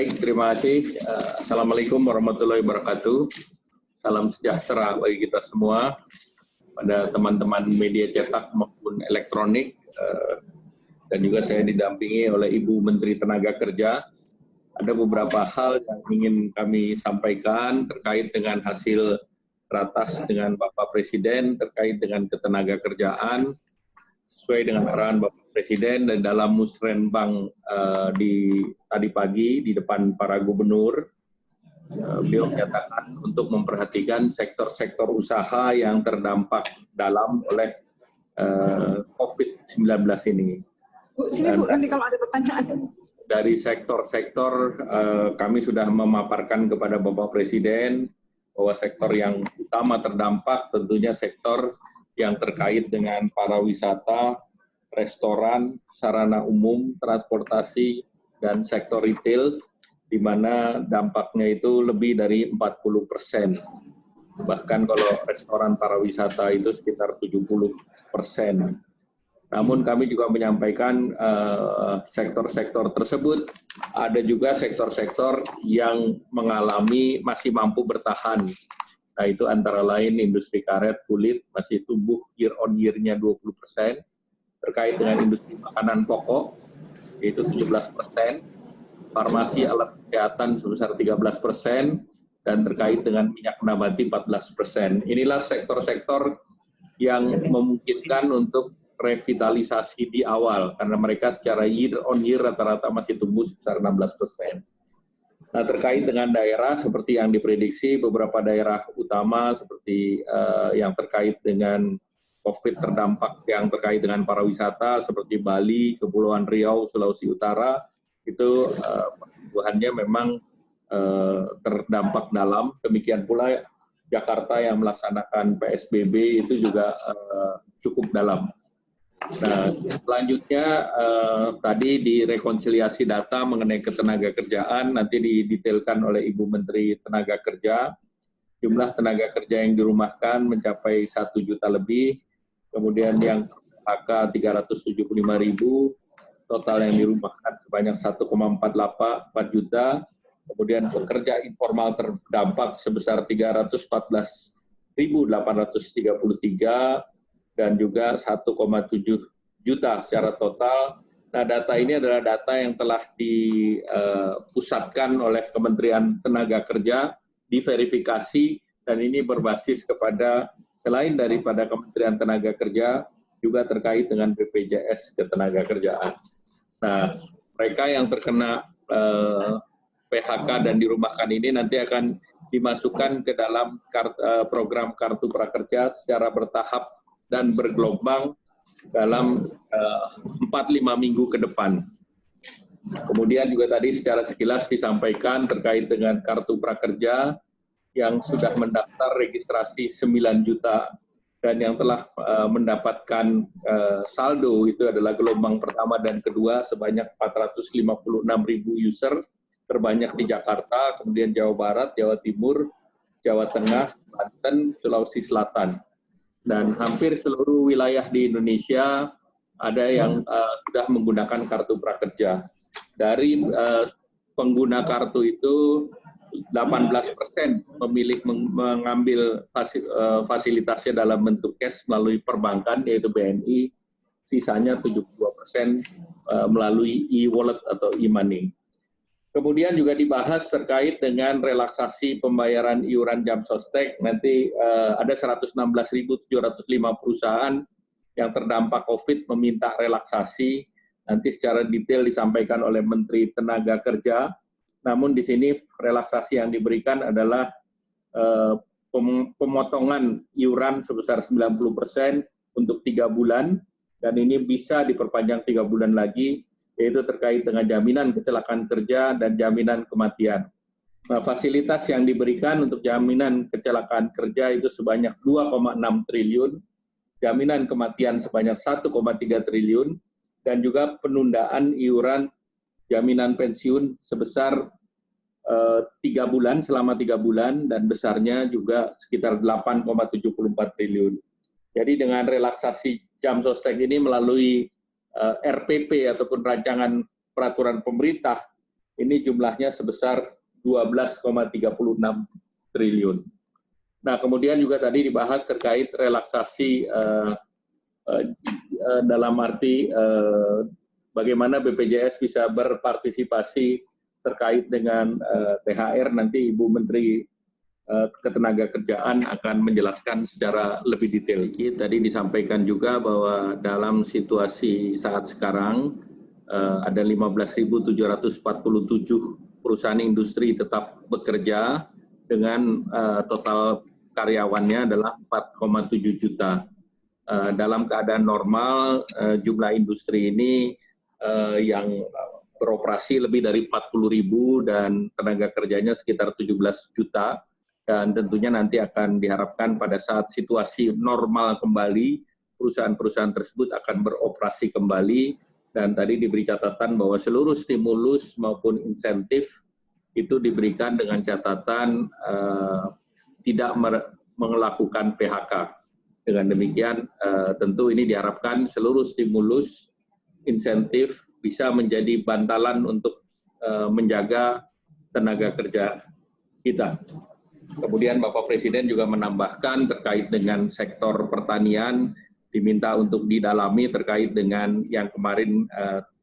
Baik, terima kasih. Assalamualaikum warahmatullahi wabarakatuh. Salam sejahtera bagi kita semua, pada teman-teman media cetak maupun elektronik. Dan juga saya didampingi oleh Ibu Menteri Tenaga Kerja. Ada beberapa hal yang ingin kami sampaikan terkait dengan hasil ratas dengan Bapak Presiden terkait dengan ketenaga kerjaan, sesuai dengan arahan Bapak Presiden dan dalam musrenbang tadi pagi di depan para gubernur, beliau menyatakan untuk memperhatikan sektor-sektor usaha yang terdampak dalam oleh COVID-19 ini. Bu, sini Bu, nanti kalau ada pertanyaan. Dari sektor-sektor kami sudah memaparkan kepada Bapak Presiden bahwa sektor yang utama terdampak tentunya sektor yang terkait dengan pariwisata, restoran, sarana umum, transportasi, dan sektor retail, di mana dampaknya itu lebih dari 40%. Bahkan kalau restoran pariwisata itu sekitar 70%. Namun kami juga menyampaikan sektor-sektor tersebut, ada juga sektor-sektor yang masih mampu bertahan. Nah, itu antara lain industri karet, kulit, masih tumbuh year on year-nya 20%. Terkait dengan industri makanan pokok, yaitu 17%. Farmasi alat kesehatan sebesar 13%, dan terkait dengan minyak nabati 14%. Inilah sektor-sektor yang memungkinkan untuk revitalisasi di awal, karena mereka secara year on year rata-rata masih tumbuh sebesar 16%. Nah, terkait dengan daerah, seperti yang diprediksi, beberapa daerah utama seperti yang terkait dengan COVID terdampak yang terkait dengan pariwisata, seperti Bali, Kepulauan Riau, Sulawesi Utara, itu pertumbuhannya memang terdampak dalam. Demikian pula Jakarta yang melaksanakan PSBB itu juga cukup dalam. Nah, selanjutnya tadi direkonsiliasi data mengenai ketenaga kerjaan, nanti didetailkan oleh Ibu Menteri Tenaga Kerja. Jumlah tenaga kerja yang dirumahkan mencapai 1 juta lebih, kemudian yang PHK 375.000, total yang dirumahkan sebanyak 1,4 juta, kemudian pekerja informal terdampak sebesar 314.833, dan juga 1,7 juta secara total. Nah, data ini adalah data yang telah dipusatkan oleh Kementerian Tenaga Kerja, diverifikasi, dan ini berbasis kepada, selain daripada Kementerian Tenaga Kerja, juga terkait dengan BPJS Ketenagakerjaan. Nah, mereka yang terkena PHK dan dirumahkan ini nanti akan dimasukkan ke dalam program Kartu Prakerja secara bertahap dan bergelombang dalam 4-5 minggu ke depan. Kemudian juga tadi secara sekilas disampaikan terkait dengan Kartu Prakerja yang sudah mendaftar registrasi 9 juta dan yang telah mendapatkan saldo itu adalah gelombang pertama dan kedua sebanyak 456.000 user, terbanyak di Jakarta, kemudian Jawa Barat, Jawa Timur, Jawa Tengah, Banten, Sulawesi Selatan. Dan hampir seluruh wilayah di Indonesia ada yang sudah menggunakan Kartu Prakerja. Dari pengguna kartu itu 18% memilih mengambil fasilitasnya dalam bentuk cash melalui perbankan, yaitu BNI, sisanya 72% melalui e-wallet atau e-money. Kemudian juga dibahas terkait dengan relaksasi pembayaran iuran jam sostek. Nanti ada 116.705 perusahaan yang terdampak COVID meminta relaksasi. Nanti secara detail disampaikan oleh Menteri Tenaga Kerja. Namun di sini relaksasi yang diberikan adalah pemotongan iuran sebesar 90% untuk 3 bulan, dan ini bisa diperpanjang 3 bulan lagi, yaitu terkait dengan jaminan kecelakaan kerja dan jaminan kematian. Nah, fasilitas yang diberikan untuk jaminan kecelakaan kerja itu sebanyak 2,6 triliun, jaminan kematian sebanyak 1,3 triliun, dan juga penundaan iuran jaminan pensiun sebesar 3 bulan, selama 3 bulan, dan besarnya juga sekitar 8,74 triliun. Jadi dengan relaksasi jam sostek ini melalui RPP ataupun rancangan peraturan pemerintah ini jumlahnya sebesar 12,36 triliun. Nah, kemudian juga tadi dibahas terkait relaksasi dalam arti bagaimana BPJS bisa berpartisipasi terkait dengan THR. Nanti Ibu Menteri Ketenagakerjaan akan menjelaskan secara lebih detail. Tadi disampaikan juga bahwa dalam situasi saat sekarang ada 15.747 perusahaan industri tetap bekerja dengan total karyawannya adalah 4,7 juta. Dalam keadaan normal, jumlah industri ini yang beroperasi lebih dari 40.000 dan tenaga kerjanya sekitar 17 juta. Dan tentunya nanti akan diharapkan pada saat situasi normal kembali, perusahaan-perusahaan tersebut akan beroperasi kembali. Dan tadi diberi catatan bahwa seluruh stimulus maupun insentif itu diberikan dengan catatan tidak melakukan PHK. Dengan demikian tentu ini diharapkan seluruh stimulus, insentif bisa menjadi bantalan untuk menjaga tenaga kerja kita. Kemudian Bapak Presiden juga menambahkan terkait dengan sektor pertanian, diminta untuk didalami terkait dengan yang kemarin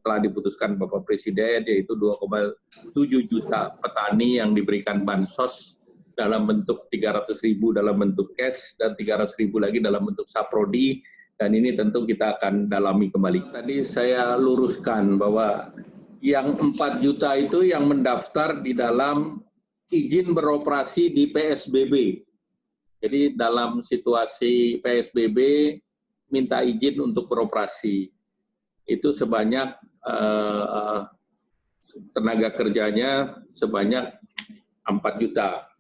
telah diputuskan Bapak Presiden, yaitu 2,7 juta petani yang diberikan bansos dalam bentuk 300.000 dalam bentuk cash dan 300.000 lagi dalam bentuk saprodi, dan ini tentu kita akan dalami kembali. Tadi saya luruskan bahwa yang 4 juta itu yang mendaftar di dalam izin beroperasi di PSBB. Jadi dalam situasi PSBB minta izin untuk beroperasi. Itu sebanyak tenaga kerjanya sebanyak 4 juta.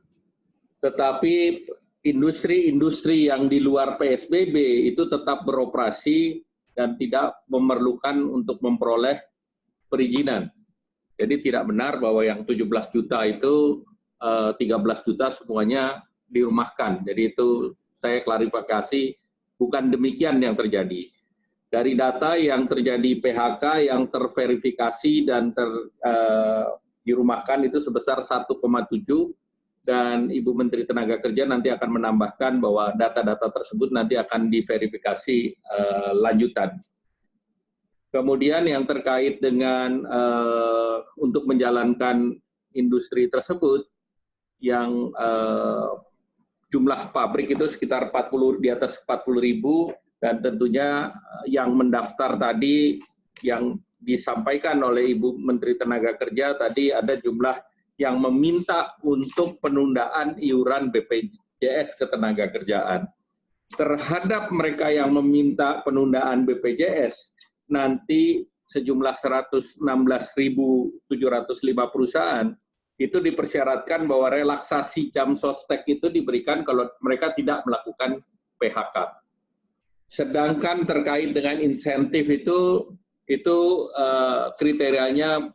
Tetapi industri-industri yang di luar PSBB itu tetap beroperasi dan tidak memerlukan untuk memperoleh perizinan. Jadi tidak benar bahwa yang 17 juta itu 13 juta semuanya dirumahkan. Jadi itu saya klarifikasi, bukan demikian yang terjadi. Dari data yang terjadi PHK yang terverifikasi dan dirumahkan itu sebesar 1,7, dan Ibu Menteri Tenaga Kerja nanti akan menambahkan bahwa data-data tersebut nanti akan diverifikasi lanjutan. Kemudian yang terkait dengan untuk menjalankan industri tersebut, yang jumlah pabrik itu sekitar 40, di atas 40.000, dan tentunya yang mendaftar tadi yang disampaikan oleh Ibu Menteri Tenaga Kerja tadi ada jumlah yang meminta untuk penundaan iuran BPJS Ketenagakerjaan. Terhadap mereka yang meminta penundaan BPJS, nanti sejumlah 116.705 perusahaan itu dipersyaratkan bahwa relaksasi jam sostek itu diberikan kalau mereka tidak melakukan PHK. Sedangkan terkait dengan insentif itu kriterianya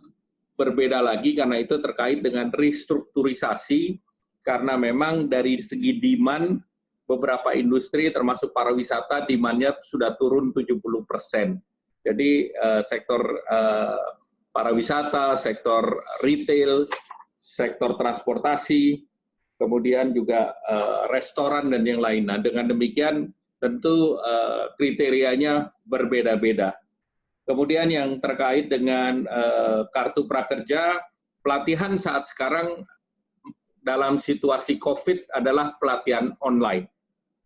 berbeda lagi, karena itu terkait dengan restrukturisasi, karena memang dari segi demand beberapa industri termasuk pariwisata demand-nya sudah turun 70%. Jadi sektor pariwisata, sektor retail, sektor transportasi, kemudian juga restoran dan yang lain. Nah, dengan demikian tentu kriterianya berbeda-beda. Kemudian yang terkait dengan kartu prakerja, pelatihan saat sekarang dalam situasi COVID adalah pelatihan online.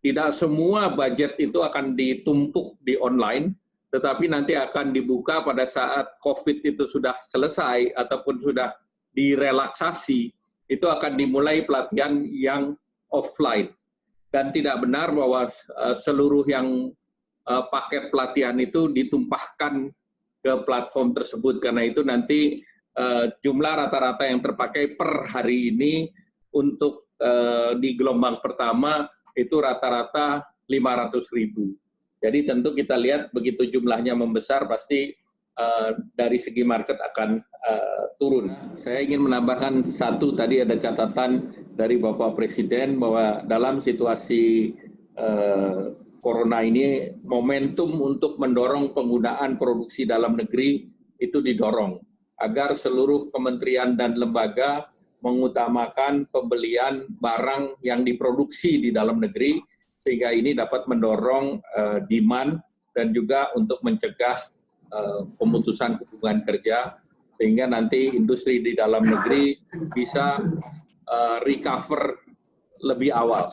Tidak semua budget itu akan ditumpuk di online, tetapi nanti akan dibuka pada saat COVID itu sudah selesai ataupun sudah direlaksasi, itu akan dimulai pelatihan yang offline. Dan tidak benar bahwa seluruh yang paket pelatihan itu ditumpahkan ke platform tersebut, karena itu nanti jumlah rata-rata yang terpakai per hari ini untuk di gelombang pertama itu rata-rata 500.000. Jadi tentu kita lihat begitu jumlahnya membesar pasti dari segi market akan turun. Saya ingin menambahkan satu, tadi ada catatan dari Bapak Presiden bahwa dalam situasi Corona ini momentum untuk mendorong penggunaan produksi dalam negeri itu didorong. agar seluruh kementerian dan lembaga mengutamakan pembelian barang yang diproduksi di dalam negeri, sehingga ini dapat mendorong demand dan juga untuk mencegah pemutusan hubungan kerja, sehingga nanti industri di dalam negeri bisa recover lebih awal.